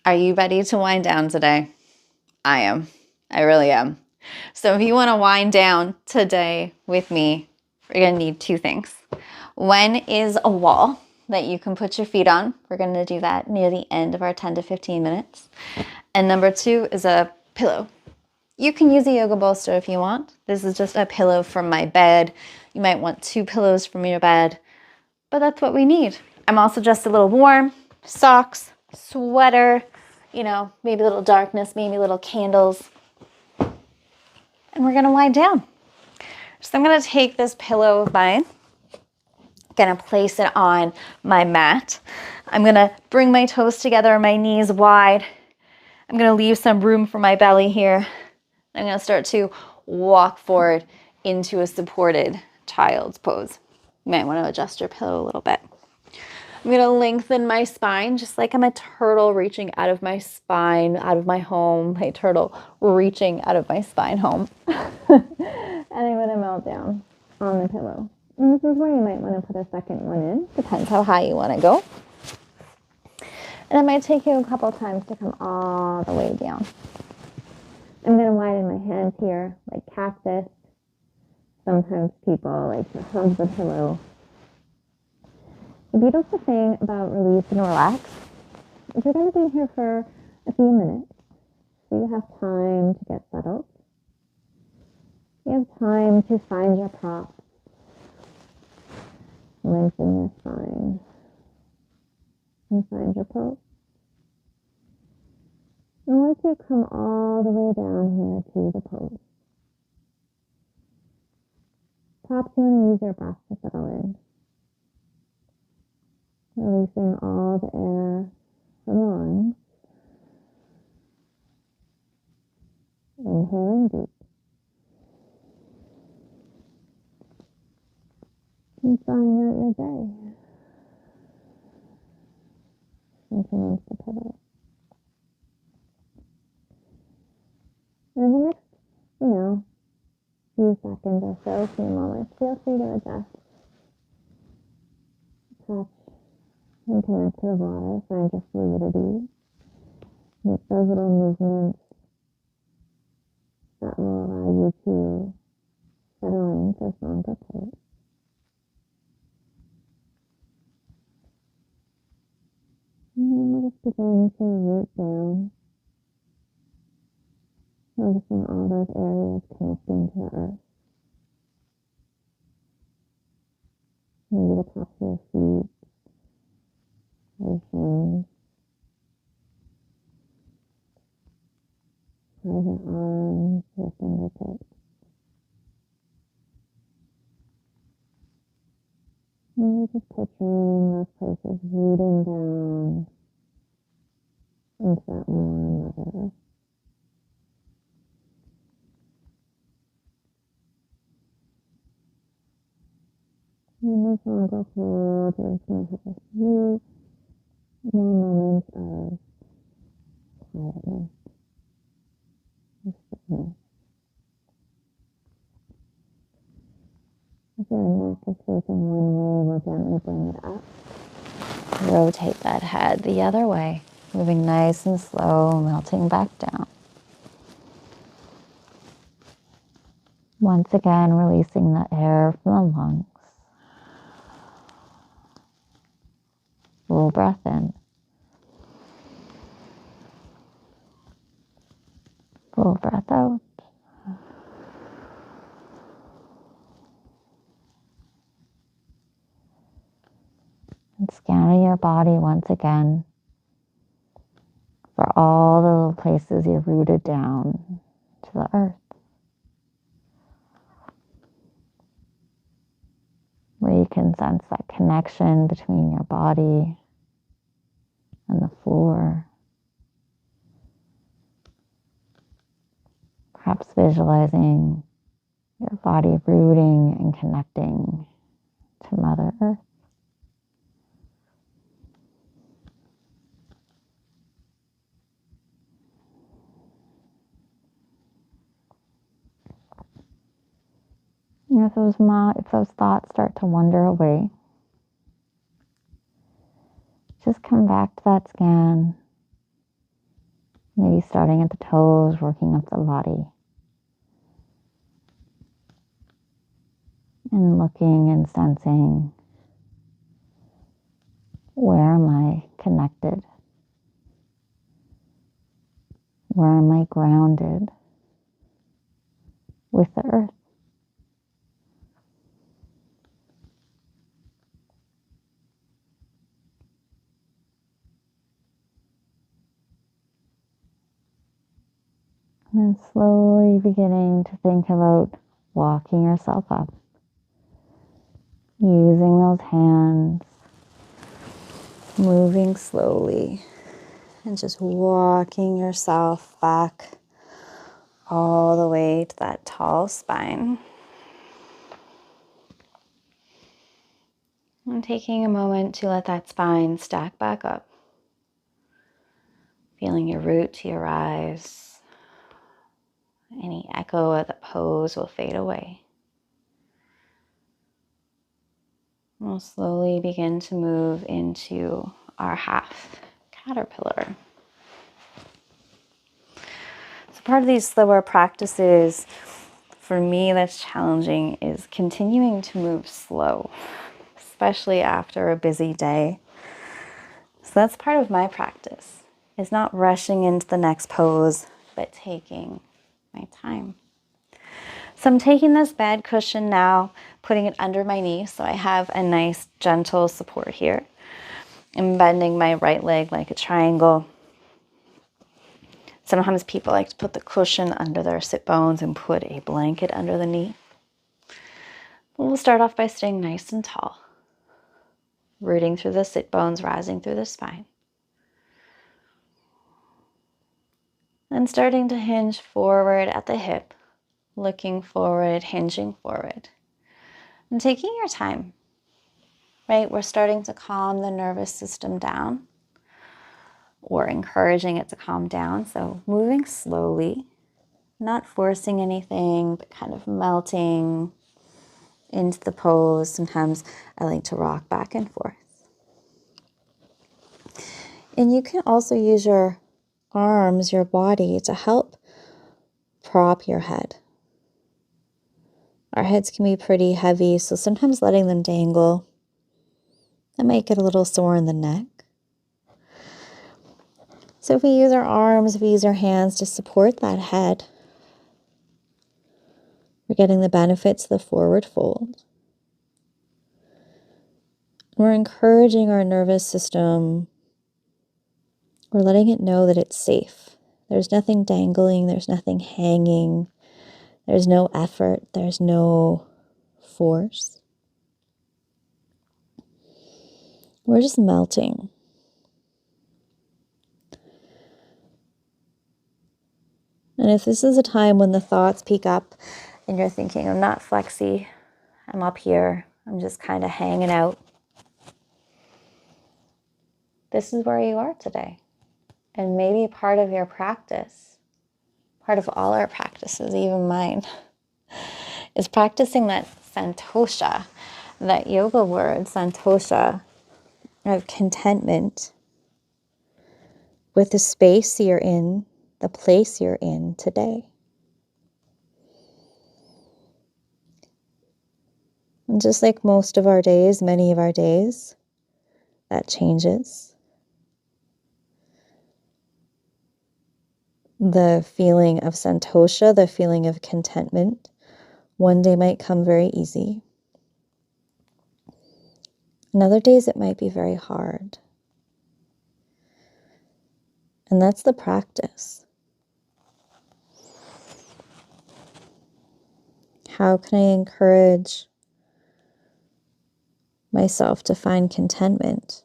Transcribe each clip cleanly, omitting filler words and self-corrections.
Are you ready to wind down today? I am. I really am. So if you want to wind down today with me, we're going to need two things. One is a wall that you can put your feet on. We're going to do that near the end of our 10 to 15 minutes. And number two is a pillow. You can use a yoga bolster if you want. This is just a pillow from my bed. You might want two pillows from your bed, but that's what we need. I'm also just a little warm, socks, sweater, maybe a little darkness, maybe little candles. And we're gonna wind down. So I'm gonna take this pillow of mine, gonna place it on my mat. I'm gonna bring my toes together, my knees wide. I'm gonna leave some room for my belly here. I'm gonna start to walk forward into a supported child's pose. You might wanna adjust your pillow a little bit. I'm going to lengthen my spine just like I'm a turtle reaching out of my spine, out of my home. My turtle reaching out of my spine home. And I'm going to melt down on the pillow. And this is where you might want to put a second one in. Depends how high you want to go. And it might take you a couple times to come all the way down. I'm going to widen my hands here like cactus. Sometimes people like to hug the pillow. The beautiful thing about release and relax is you're going to be here for a few minutes. So you have time to get settled. You have time to find your prop. Lengthen your spine. And find your pose. And once you come all the way down here to the pose, perhaps you want to use your breath to settle in. Releasing all the air from the lungs. Inhaling deep. And trying out your day. Sinking into the pillow. And in the next, few seconds or so, few moments, feel free to adjust. Touch. And connect to the water, find your fluidity. Make those little movements that will allow you to settle into a stronger pose. And then we'll just begin to root down, noticing all those areas connecting to the earth. Maybe the tops of your feet. Your hands, your arms, your fingertips. And you're just picturing those places rooting down into that warm Mother Earth. And this one will go forward, we're just going to have a few more moments of quietness and stillness. If your neck is facing one way, we'll gently bring it up. Rotate that head the other way, moving nice and slow, melting back down. Once again, releasing the air from the lungs. Full breath in. Full breath out. And scanning your body once again for all the little places you're rooted down to the earth. Where you can sense that connection between your body and the floor. Perhaps visualizing your body rooting and connecting to Mother Earth. If those thoughts start to wander away, just come back to that scan Maybe starting at the toes, working up the body. And looking and sensing, where am I connected? Where am I grounded with the earth? And then slowly beginning to think about walking yourself up. Using those hands, moving slowly, and just walking yourself back all the way to that tall spine. And taking a moment to let that spine stack back up. Feeling your root to your eyes. Any echo of the pose will fade away. We'll slowly begin to move into our half caterpillar. So part of these slower practices, for me that's challenging, is continuing to move slow, especially after a busy day. So that's part of my practice, is not rushing into the next pose, but taking my time. So I'm taking this bed cushion now, putting it under my knee so I have a nice gentle support here. I'm bending my right leg like a triangle. Sometimes people like to put the cushion under their sit bones and put a blanket under the knee. We'll start off by staying nice and tall, rooting through the sit bones, rising through the spine. And starting to hinge forward at the hip, looking forward, hinging forward. And taking your time, right? We're starting to calm the nervous system down, or encouraging it to calm down. So moving slowly, not forcing anything, but kind of melting into the pose. Sometimes I like to rock back and forth. And you can also use your arms, your body, to help prop your head. Our heads can be pretty heavy, so sometimes letting them dangle, that might get a little sore in the neck. So if we use our arms, if we use our hands to support that head, we're getting the benefits of the forward fold. We're encouraging our nervous system. We're letting it know that it's safe. There's nothing dangling, there's nothing hanging, there's no effort, there's no force. We're just melting. And if this is a time when the thoughts peak up and you're thinking, I'm not flexy, I'm up here, I'm just kind of hanging out, this is where you are today. And maybe part of your practice, part of all our practices, even mine, is practicing that santosha, that yoga word, santosha, of contentment with the space you're in, the place you're in today. And just like most of our days, many of our days, that changes. The feeling of santosha, the feeling of contentment, one day might come very easy. And other days it might be very hard. And that's the practice. How can I encourage myself to find contentment?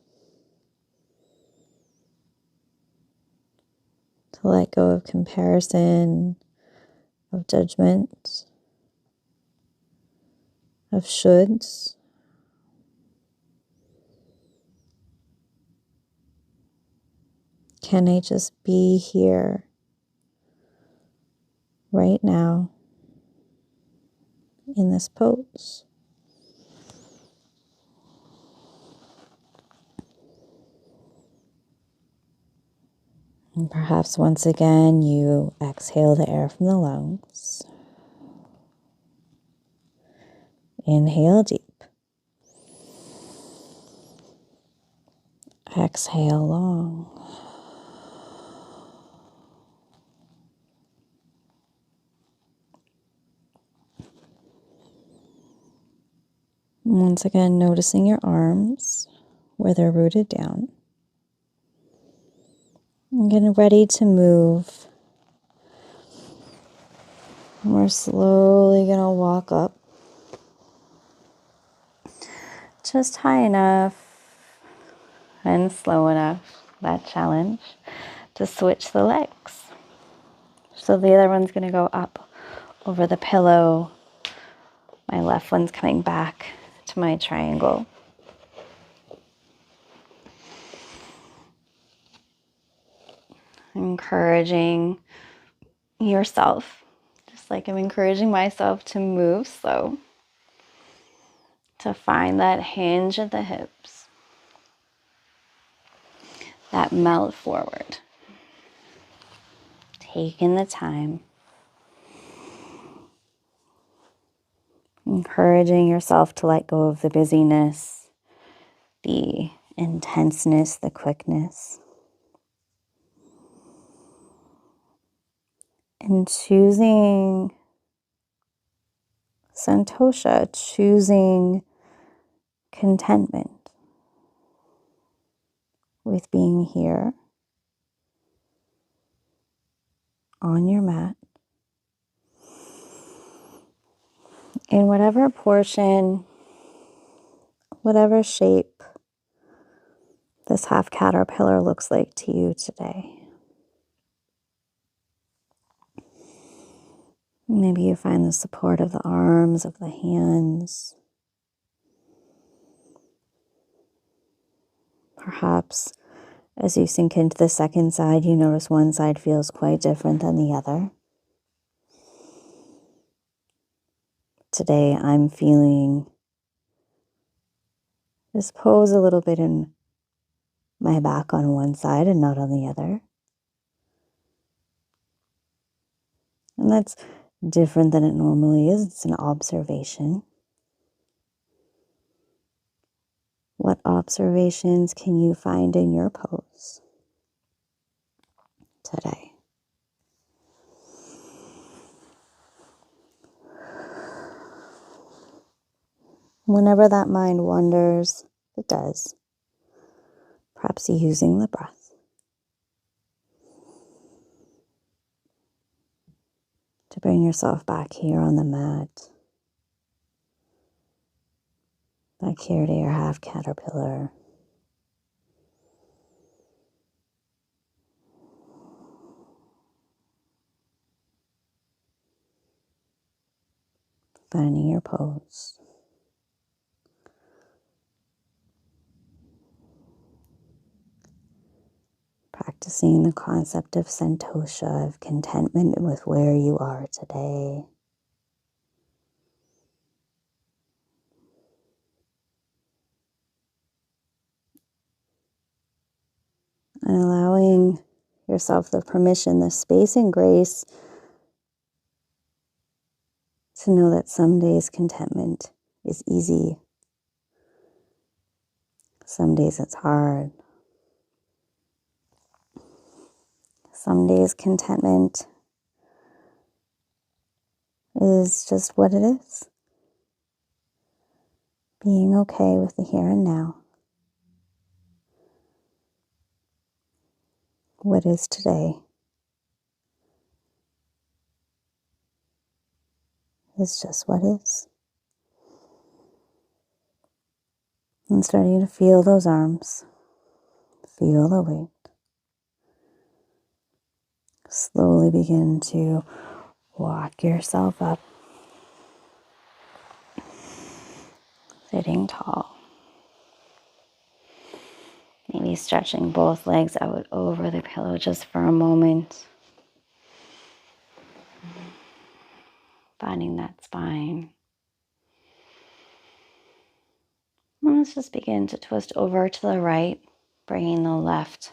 To let go of comparison, of judgment, of shoulds. Can I just be here right now in this pose? And perhaps once again, you exhale the air from the lungs. Inhale deep. Exhale long. Once again, noticing your arms where they're rooted down. And getting ready to move. We're slowly going to walk up. Just high enough and slow enough, that challenge, to switch the legs. So the other one's going to go up over the pillow. My left one's coming back to my triangle. Encouraging yourself, just like I'm encouraging myself, to move slow, to find that hinge at the hips, that melt forward. Taking the time. Encouraging yourself to let go of the busyness, the intenseness, the quickness. And choosing santosha, choosing contentment with being here on your mat in whatever portion, whatever shape this half caterpillar looks like to you today. Maybe you find the support of the arms, of the hands. Perhaps as you sink into the second side, you notice one side feels quite different than the other. Today I'm feeling this pose a little bit in my back on one side and not on the other. And that's different than it normally is. It's an observation. What observations can you find in your pose today? Whenever that mind wanders, it does. Perhaps using the breath to bring yourself back here on the mat, back here to your half caterpillar. Finding your pose. Practicing the concept of santosha, of contentment with where you are today. And allowing yourself the permission, the space and grace to know that some days contentment is easy. Some days it's hard. Some days contentment is just what it is. Being okay with the here and now. What is today is just what is. And starting to feel those arms. Feel the weight. Slowly begin to walk yourself up. Sitting tall. Maybe stretching both legs out over the pillow just for a moment. Finding that spine. And let's just begin to twist over to the right, bringing the left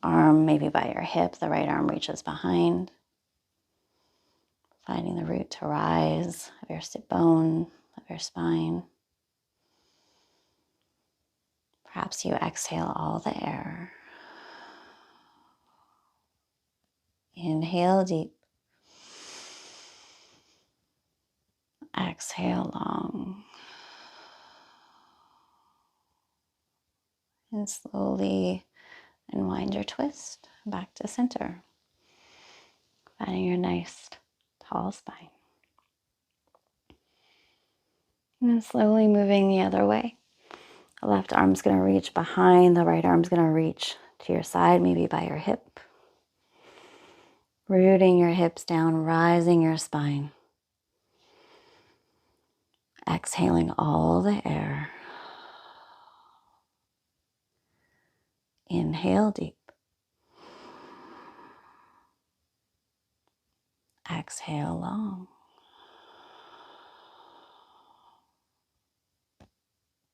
arm maybe by your hip, the right arm reaches behind, finding the root to rise of your sit bone, of your spine. Perhaps you exhale all the air. Inhale deep. Exhale long. And slowly unwind your twist back to center. Finding your nice tall spine. And then slowly moving the other way. The left arm's going to reach behind. The right arm's going to reach to your side, maybe by your hip. Rooting your hips down, rising your spine. Exhaling all the air. Inhale deep. Exhale long.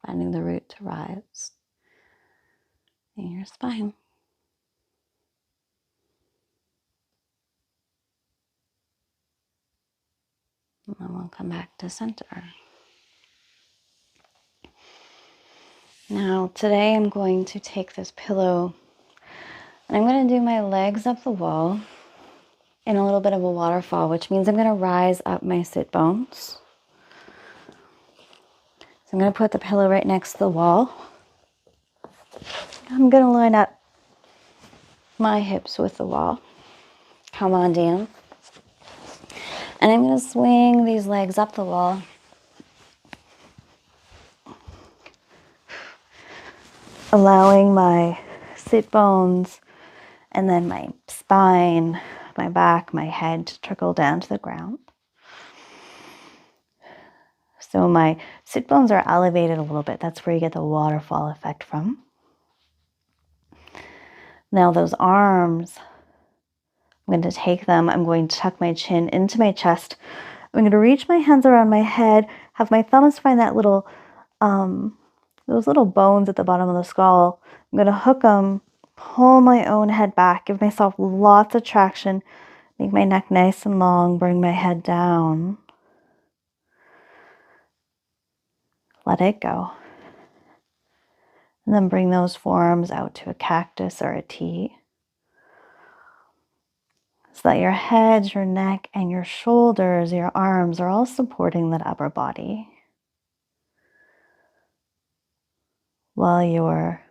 Finding the root to rise in your spine. And then we'll come back to center. Now, today I'm going to take this pillow and I'm going to do my legs up the wall in a little bit of a waterfall, which means I'm going to rise up my sit bones. So I'm going to put the pillow right next to the wall. I'm going to line up my hips with the wall. Come on down. And I'm going to swing these legs up the wall. Allowing my sit bones and then my spine, my back, my head to trickle down to the ground. So my sit bones are elevated a little bit. That's where you get the waterfall effect from. Now those arms, I'm going to take them. I'm going to tuck my chin into my chest. I'm going to reach my hands around my head, have my thumbs find that little, those little bones at the bottom of the skull. I'm going to hook them, pull my own head back, give myself lots of traction, make my neck nice and long, bring my head down. Let it go. And then bring those forearms out to a cactus or a T. So that your head, your neck, and your shoulders, your arms are all supporting that upper body. While your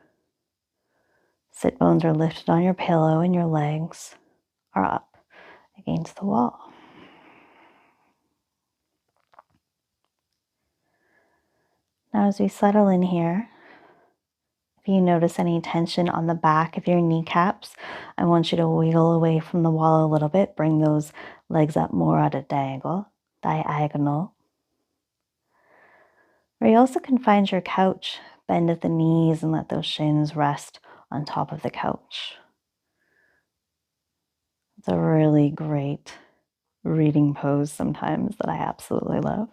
sit bones are lifted on your pillow and your legs are up against the wall. Now as we settle in here, if you notice any tension on the back of your kneecaps, I want you to wiggle away from the wall a little bit. Bring those legs up more at a diagonal. Or you also can find your couch, bend at the knees and let those shins rest on top of the couch. It's a really great reading pose sometimes that I absolutely love.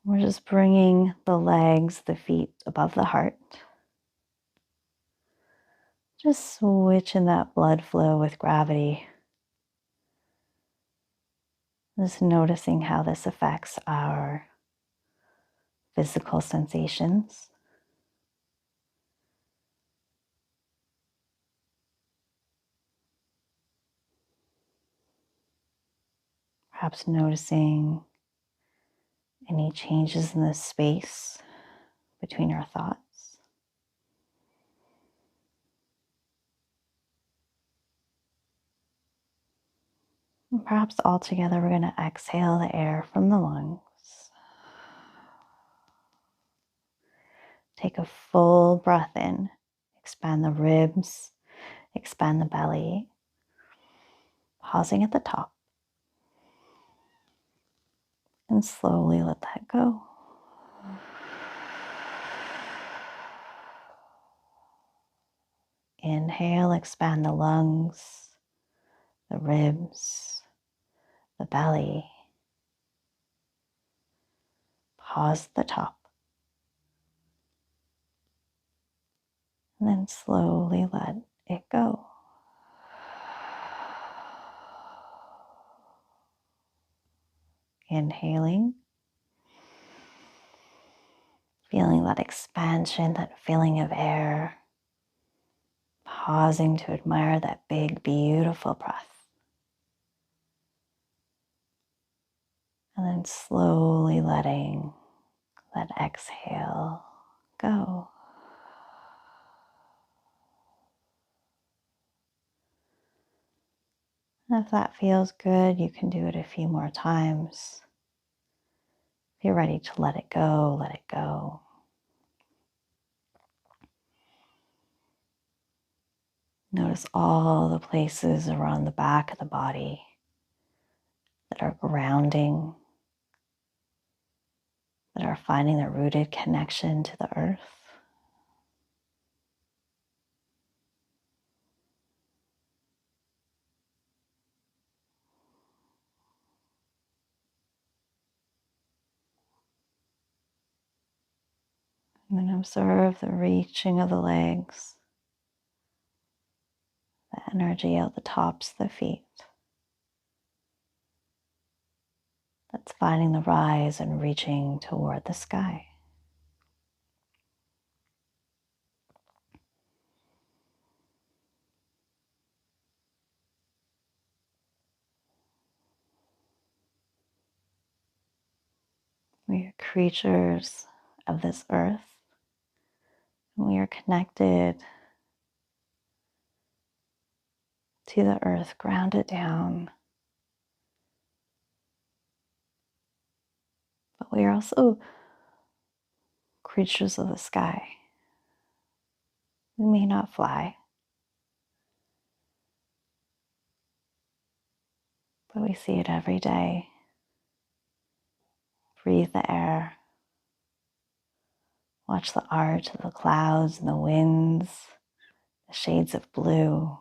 We're just bringing the legs, the feet above the heart. Just switching that blood flow with gravity. Just noticing how this affects our physical sensations. Perhaps noticing any changes in the space between our thoughts. And perhaps all together we're going to exhale the air from the lungs. Take a full breath in. Expand the ribs, expand the belly. Pausing at the top. And slowly let that go. Inhale, expand the lungs, the ribs, the belly. Pause at the top. And then slowly let it go. Inhaling, feeling that expansion, that filling of air. Pausing to admire that big, beautiful breath. And then slowly letting that exhale go. And if that feels good, you can do it a few more times. If you're ready to let it go, let it go. Notice all the places around the back of the body that are grounding, that are finding their rooted connection to the earth. And then observe the reaching of the legs, the energy out the tops of the feet. That's finding the rise and reaching toward the sky. We are creatures of this earth. And we are connected to the earth, grounded down. But we are also creatures of the sky. We may not fly, but we see it every day. Breathe the air. Watch the arch of the clouds and the winds, the shades of blue.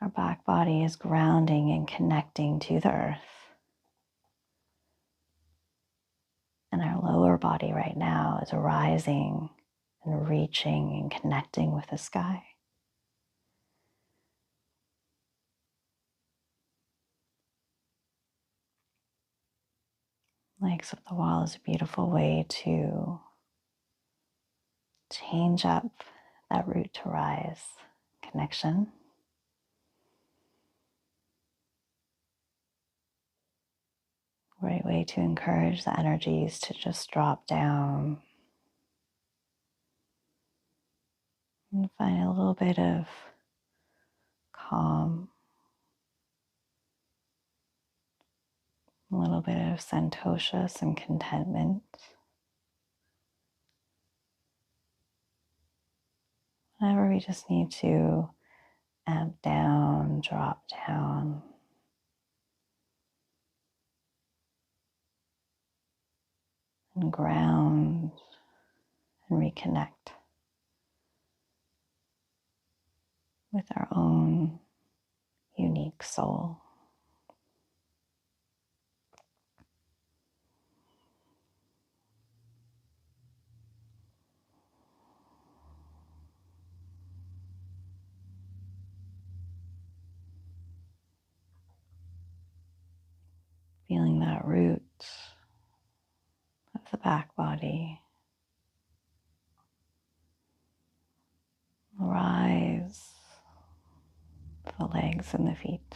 Our back body is grounding and connecting to the earth. And our lower body right now is rising and reaching and connecting with the sky. Legs of the wall is a beautiful way to change up that root to rise connection. Great way to encourage the energies to just drop down and find a little bit of calm, a little bit of santosha, some contentment. Whenever we just need to amp down, drop down. And ground and reconnect with our own unique soul. Feeling that root of the back body rise the legs and the feet.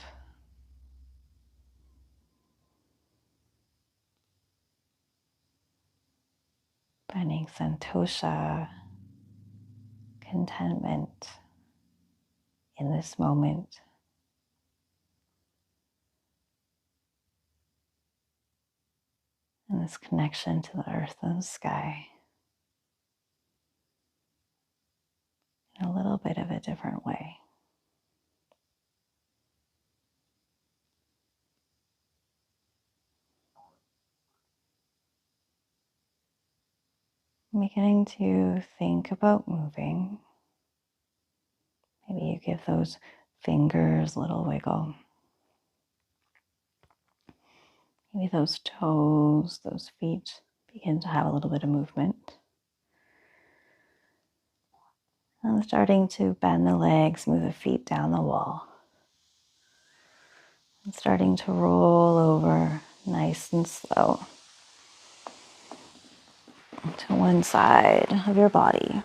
Finding santosha, contentment in this moment. And this connection to the earth and the sky in a little bit of a different way. Beginning to think about moving. Maybe you give those fingers a little wiggle. Maybe those toes, those feet begin to have a little bit of movement. And starting to bend the legs, move the feet down the wall. And starting to roll over nice and slow to one side of your body.